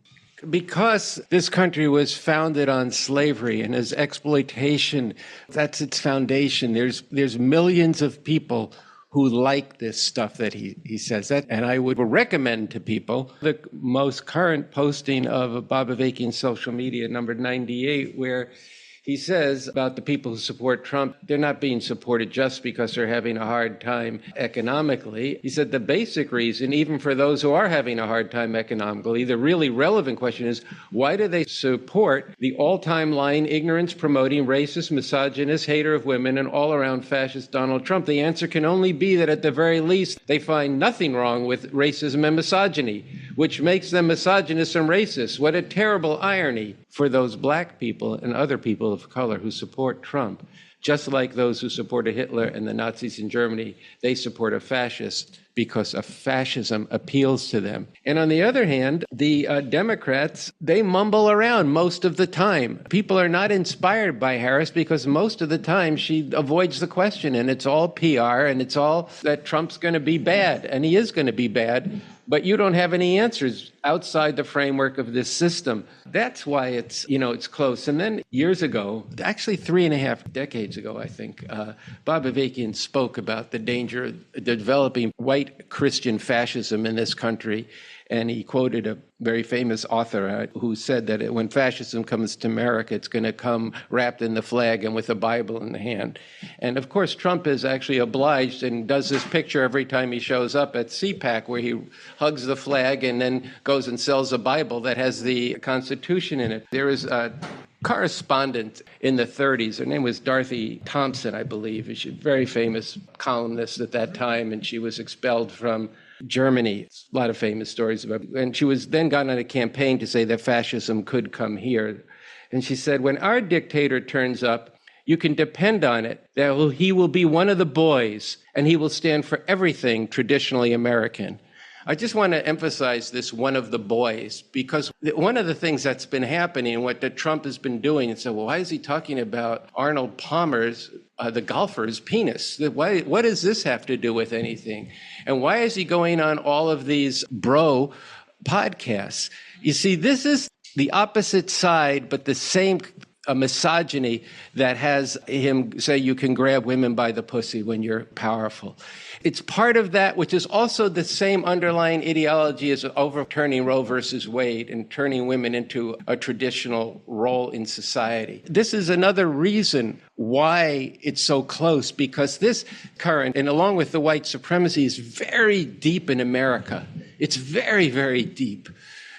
Because this country was founded on slavery and as exploitation, that's its foundation. There's millions of people who like this stuff that he says that. And I would recommend to people the most current posting of Bob Avakian's social media, number 98, where he says about the people who support Trump, they're not being supported just because they're having a hard time economically. He said the basic reason, even for those who are having a hard time economically, the really relevant question is, why do they support the all-time lying, ignorance-promoting, racist, misogynist, hater of women, and all-around fascist Donald Trump? The answer can only be that at the very least, they find nothing wrong with racism and misogyny, which makes them misogynists and racists. What a terrible irony for those black people and other people of color who support Trump. Just like those who supported Hitler and the Nazis in Germany, they support a fascist because of fascism appeals to them. And on the other hand, the Democrats, they mumble around most of the time. People are not inspired by Harris because most of the time she avoids the question, and it's all PR, and it's all that Trump's going to be bad, and he is going to be bad. But you don't have any answers outside the framework of this system. That's why it's close. And then years ago, actually 3.5 decades ago, I think, Bob Avakian spoke about the danger of developing white Christian fascism in this country. And he quoted a very famous author who said that when fascism comes to America, it's going to come wrapped in the flag and with a Bible in the hand. And of course, Trump is actually obliged and does this picture every time he shows up at CPAC where he hugs the flag and then goes and sells a Bible that has the Constitution in it. There is a correspondent in the 30s. Her name was Dorothy Thompson, I believe. She's a very famous columnist at that time, and she was expelled from Germany. A lot of famous stories about it. And she was then got on a campaign to say that fascism could come here. And she said, when our dictator turns up, you can depend on it that he will be one of the boys and he will stand for everything traditionally American. I just want to emphasize this one of the boys, because one of the things that's been happening, what Trump has been doing, and so, well, why is he talking about Arnold Palmer's, the golfer's penis? What does this have to do with anything? And why is he going on all of these bro podcasts? You see, this is the opposite side, but the same misogyny that has him say you can grab women by the pussy when you're powerful. It's part of that, which is also the same underlying ideology as overturning Roe versus Wade and turning women into a traditional role in society. This is another reason why it's so close, because this current, and along with the white supremacy, is very deep in America. It's very, very deep.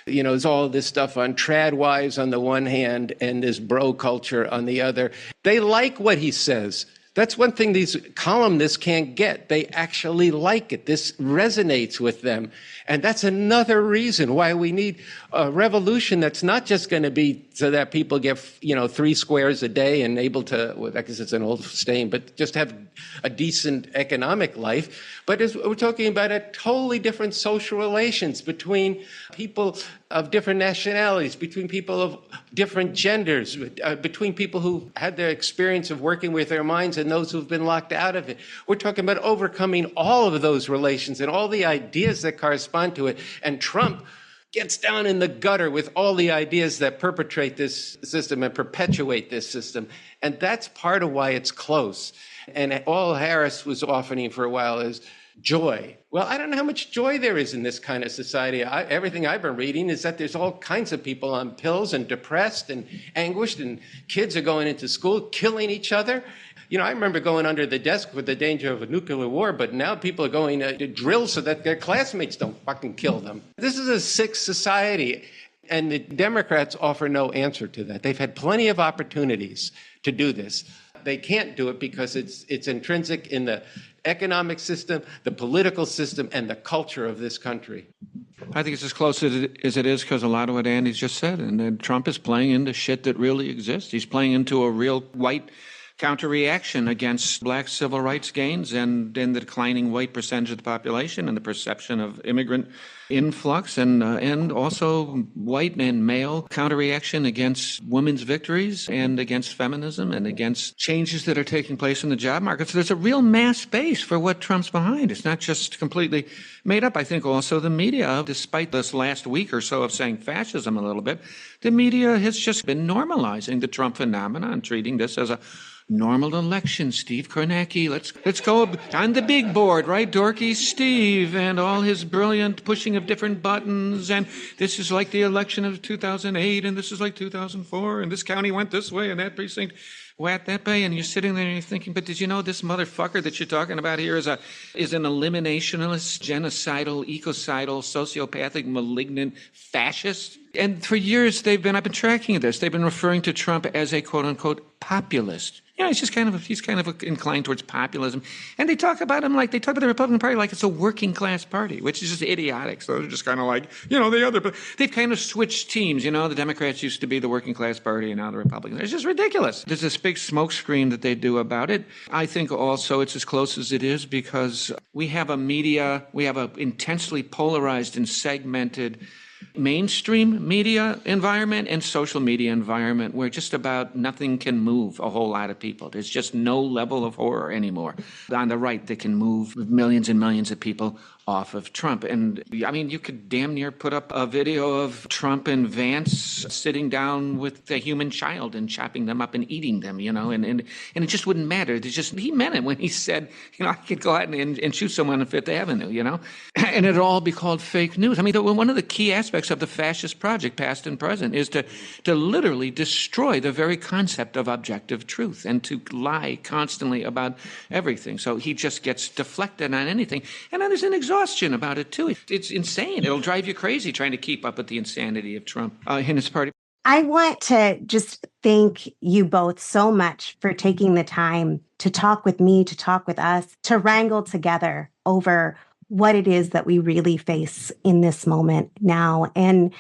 There's all this stuff on trad wives on the one hand and this bro culture on the other. They like what he says. That's one thing these columnists can't get. They actually like it. This resonates with them. And that's another reason why we need a revolution that's not just going to be so that people get, 3 squares a day and able to, well, I guess it's an old saying, but just have a decent economic life. But we're talking about a totally different social relations between people of different nationalities, between people of different genders, between people who had the experience of working with their minds and those who've been locked out of it. We're talking about overcoming all of those relations and all the ideas that correspond to it. And Trump gets down in the gutter with all the ideas that perpetrate this system and perpetuate this system. And that's part of why it's close. And all Harris was offering for a while is joy. Well, I don't know how much joy there is in this kind of society. Everything I've been reading is that there's all kinds of people on pills and depressed and anguished, and kids are going into school killing each other. I remember going under the desk with the danger of a nuclear war, but now people are going to drill so that their classmates don't fucking kill them. This is a sick society, and the Democrats offer no answer to that. They've had plenty of opportunities to do this. They can't do it because it's intrinsic in the economic system, the political system, and the culture of this country. I think it's as close as it is because a lot of what Andy's just said, and then Trump is playing into shit that really exists. He's playing into a real white counter-reaction against black civil rights gains and the declining white percentage of the population and the perception of immigrant influx and also white and male counter-reaction against women's victories and against feminism and against changes that are taking place in the job market. So there's a real mass base for what Trump's behind. It's not just completely made up. I think also the media, despite this last week or so of saying fascism a little bit, the media has just been normalizing the Trump phenomenon, treating this as a normal election. Steve Kornacki, let's go on the big board, right? Dorky Steve and all his brilliant pushing of different buttons. And this is like the election of 2008, and this is like 2004, and this county went this way, and that precinct went that way. And you're sitting there and you're thinking, but did you know this motherfucker that you're talking about here is an eliminationist, genocidal, ecocidal, sociopathic, malignant fascist? And for years I've been tracking this. They've been referring to Trump as a quote unquote populist. He's kind of inclined towards populism. And they talk about him like they talk about the Republican Party like it's a working class party, which is just idiotic. So they're just kind of like, the other, but they've kind of switched teams. The Democrats used to be the working class party and now the Republicans. It's just ridiculous. There's this big smokescreen that they do about it. I think also it's as close as it is because we have a intensely polarized and segmented mainstream media environment and social media environment where just about nothing can move a whole lot of people. There's just no level of horror anymore. On the right, that can move millions and millions of people off of Trump. And you could damn near put up a video of Trump and Vance sitting down with a human child and chopping them up and eating them, and it just wouldn't matter. He meant it when he said, I could go out and shoot someone on Fifth Avenue, and it'd all be called fake news. One of the key aspects of the fascist project, past and present, is to literally destroy the very concept of objective truth and to lie constantly about everything. So he just gets deflected on anything. And then there's an exhaustion about it, too. It's insane. It'll drive you crazy trying to keep up with the insanity of Trump and his party. I want to just thank you both so much for taking the time to talk with me, to talk with us, to wrangle together over what it is that we really face in this moment now. And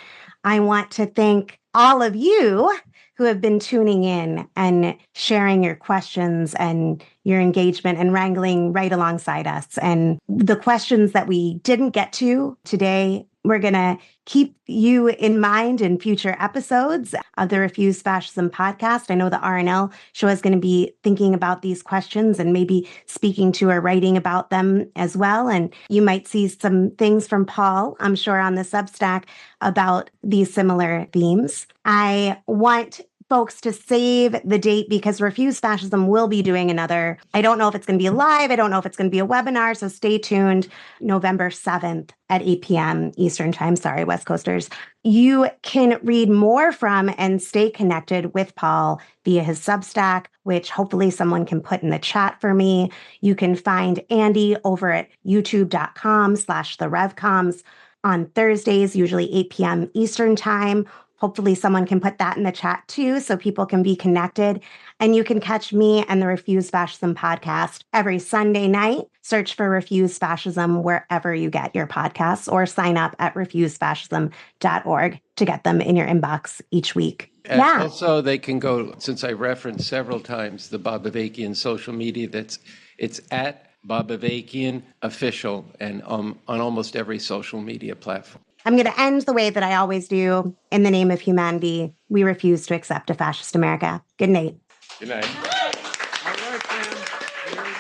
I want to thank all of you who have been tuning in and sharing your questions and your engagement and wrangling right alongside us. And the questions that we didn't get to today, we're going to keep you in mind in future episodes of the Refuse Fascism podcast. I know the RNL show is going to be thinking about these questions and maybe speaking to or writing about them as well. And you might see some things from Paul, I'm sure, on the Substack about these similar themes. I want folks to save the date because Refuse Fascism will be doing another. I don't know if it's going to be live. I don't know if it's going to be a webinar. So stay tuned. November 7th at 8 p.m. Eastern time. Sorry, West Coasters. You can read more from and stay connected with Paul via his Substack, which hopefully someone can put in the chat for me. You can find Andy over at youtube.com/therevcoms. on Thursdays, usually 8 p.m. Eastern Time. Hopefully someone can put that in the chat too so people can be connected. And you can catch me and the Refuse Fascism podcast every Sunday night. Search for Refuse Fascism wherever you get your podcasts or sign up at refusefascism.org to get them in your inbox each week. And also, they can go, since I referenced several times the Bob Avakian social media, it's at Bob Avakian Official and on almost every social media platform. I'm going to end the way that I always do. In the name of humanity, we refuse to accept a fascist America. Good night. Good night. All right, Sam. Very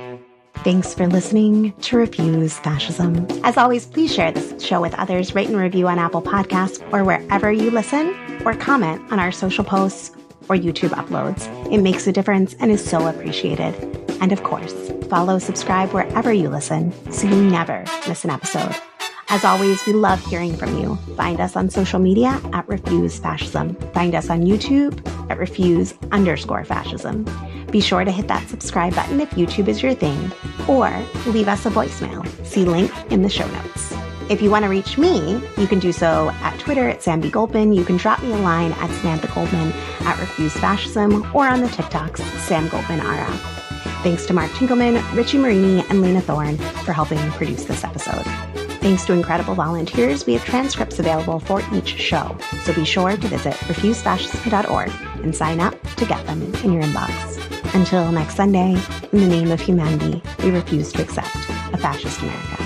good. Thanks for listening to Refuse Fascism. As always, please share this show with others, rate and review on Apple Podcasts or wherever you listen, or comment on our social posts or YouTube uploads. It makes a difference and is so appreciated. And of course, follow, subscribe wherever you listen so you never miss an episode. As always, we love hearing from you. Find us on social media at Refuse Fascism. Find us on YouTube at Refuse_Fascism. Be sure to hit that subscribe button if YouTube is your thing, or leave us a voicemail. See link in the show notes. If you want to reach me, you can do so at Twitter at Sam B. Goldman. You can drop me a line at Samantha Goldman at Refuse Fascism, or on the TikToks, Sam Goldman RF. Thanks to Mark Tinkelman, Richie Marini, and Lena Thorne for helping produce this episode. Thanks to incredible volunteers, we have transcripts available for each show, so be sure to visit refusefascism.org and sign up to get them in your inbox. Until next Sunday, in the name of humanity, we refuse to accept a fascist America.